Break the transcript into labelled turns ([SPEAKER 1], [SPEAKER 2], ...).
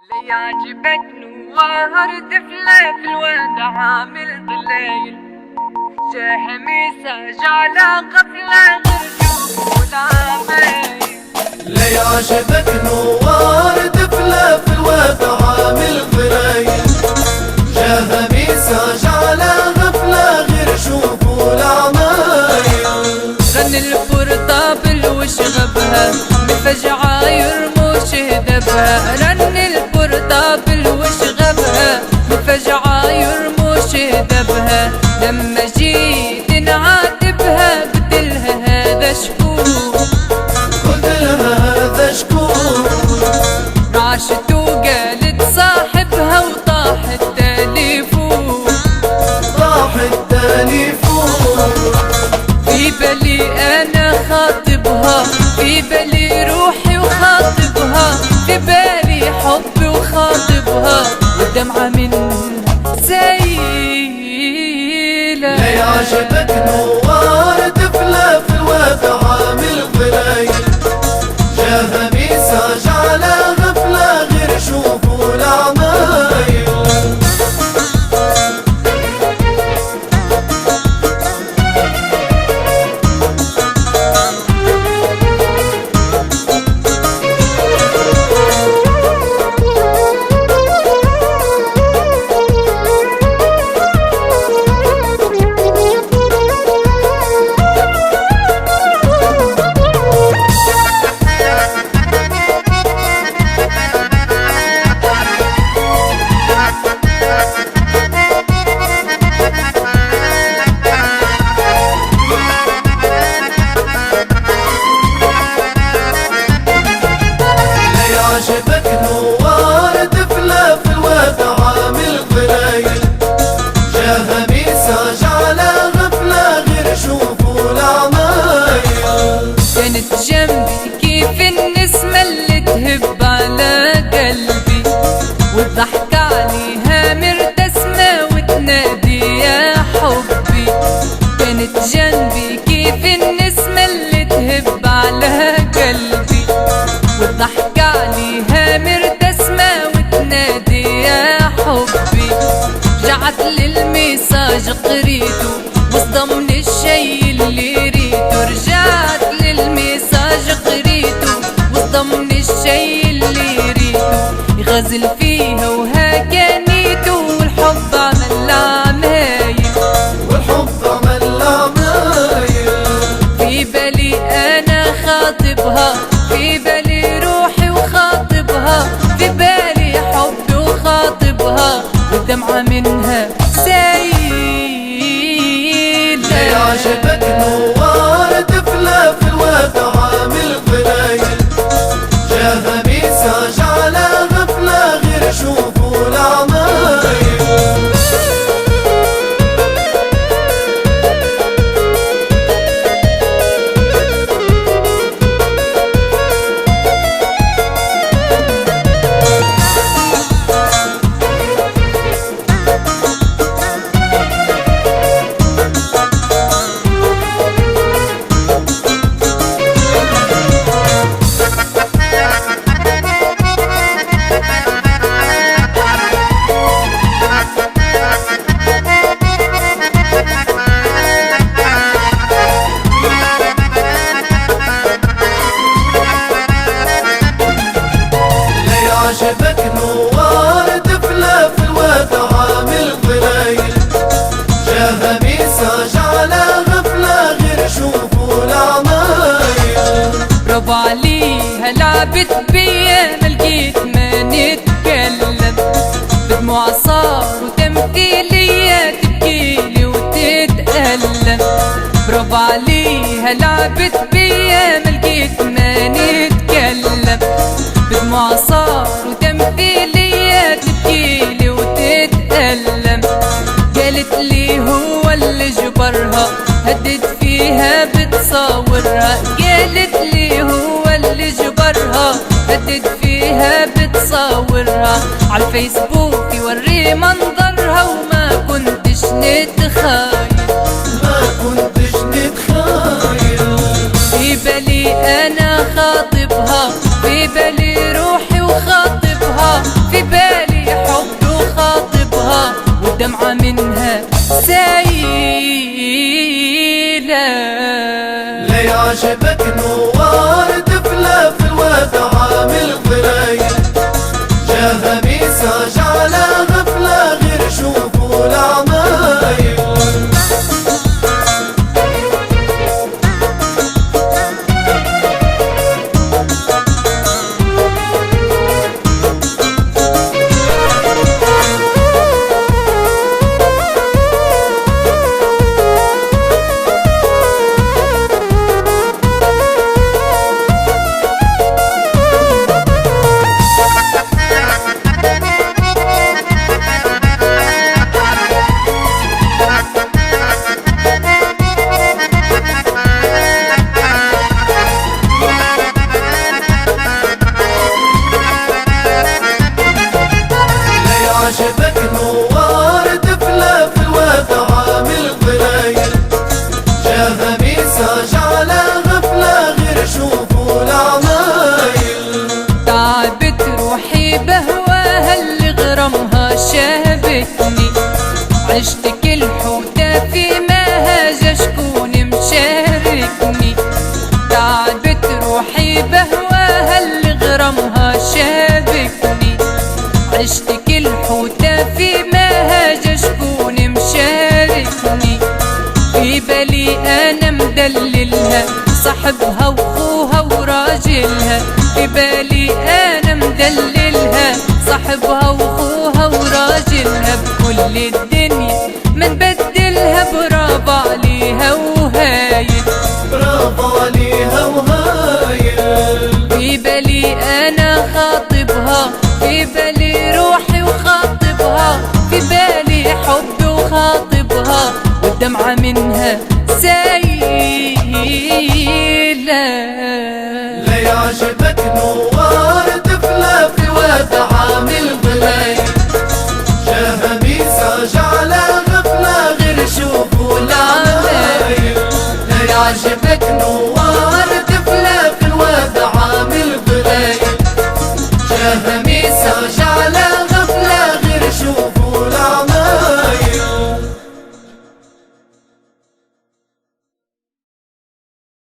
[SPEAKER 1] ليعجبك نوار طفلة في الواد عامل ضليل شاهميسة جعلة غفلة غير العمايل.
[SPEAKER 2] ليعجبك نوار طفلة في الواد عامل ضليل شاهميسة جعلة غفلة غير شوفوا العمايل.
[SPEAKER 1] غني البورطابل وشغبها بفجعة يرموش هدبها. رني البورطابل وشغبها بفجعة يرموش هدبها. لما جيت نعاتبها قلتلها هذا شكور
[SPEAKER 2] قلتلها هذا شكور.
[SPEAKER 1] رعشت وقالت صاحبها وطاح التليفون.
[SPEAKER 2] طاح التليفون.
[SPEAKER 1] في بالي انا خاطبها في بالي روحي وخاطبها في بالي حبي وخاطبها والدمعة منها سيلة.
[SPEAKER 2] ليعجبك نوار طفلة في الواد عامل ضليل شاهميسة جعلة غفلة غير شوفوا العمايل. ليعجبك نوار طفلة في الواد عامل ضليل شاهميسة جعلة غفلة غير شوفوا العمايل.
[SPEAKER 1] كانت جنبي كيف النسمة اللي تهب على قلبي والضحك عليها مردسمة وتنادي يا حبي. كانت جنبي كيف النسمة اللي تهب على قلبي والضحك عليها مردسمة وتنادي يا حبي. رجعت للميساج قريته وصدمني الشي اللي ريته. رجعت للميساج قريته وصدمني الشي اللي ريته. يغزل فيها وهكانيته والحب عمل عمايل.
[SPEAKER 2] والحب عمل عمايل.
[SPEAKER 1] في بالي انا خاطبها في بالي روحي وخاطبها في بالي حبي وخاطبها والدمعة منها سيلة.
[SPEAKER 2] ليعجبك نوار طفلة في الواد عامل ضليل شاهميسة جعلة غفلة غير شوفوا العمايل. ليعجبك نوار طفلة في الواد عامل ضليل شاهميسة جعلة غفلة غير شوفوا العمايل.
[SPEAKER 1] برافو عليها لعبت بيا ما لقيت ما نتكلم. بدموع صار وتمثيلية تبكيلي وتتألم. برافو عليها لعبت بيا ما لقيت ما نتكلم. بدموع صار وتمثيلية تبكيلي وتتألم. قالت لي هو اللي جبرها هدد فيها بتصورها. قالت لي هو اللي جبرها هدد فيها بتصورها. عالفيسبوك يوري منظرها وما كنتش نتخايل.
[SPEAKER 2] ما كنتش نتخايل.
[SPEAKER 1] في بالي انا خاطبها في بالي روحي وخاطبها في عشت كل حوتة في مهجة شكون مشاركني، تعبت روحي بهواها اللي غرامها شابكني. عشت كل حوتة في مهجة شكون مشاركني، في بالي أنا مدللها صاحبها وأخوها وراجلها. في بالي أنا مدللها صاحبها وأخوها وراجلها، بكل الدنيا ما نبدلها. برافو عليها وهايل،
[SPEAKER 2] برافو عليها وهايل.
[SPEAKER 1] في بالي أنا خاطبها، في بالي روحي وخاطبها، في بالي حبي وخاطبها، والدمعة منها سايلة.
[SPEAKER 2] ليه عجبك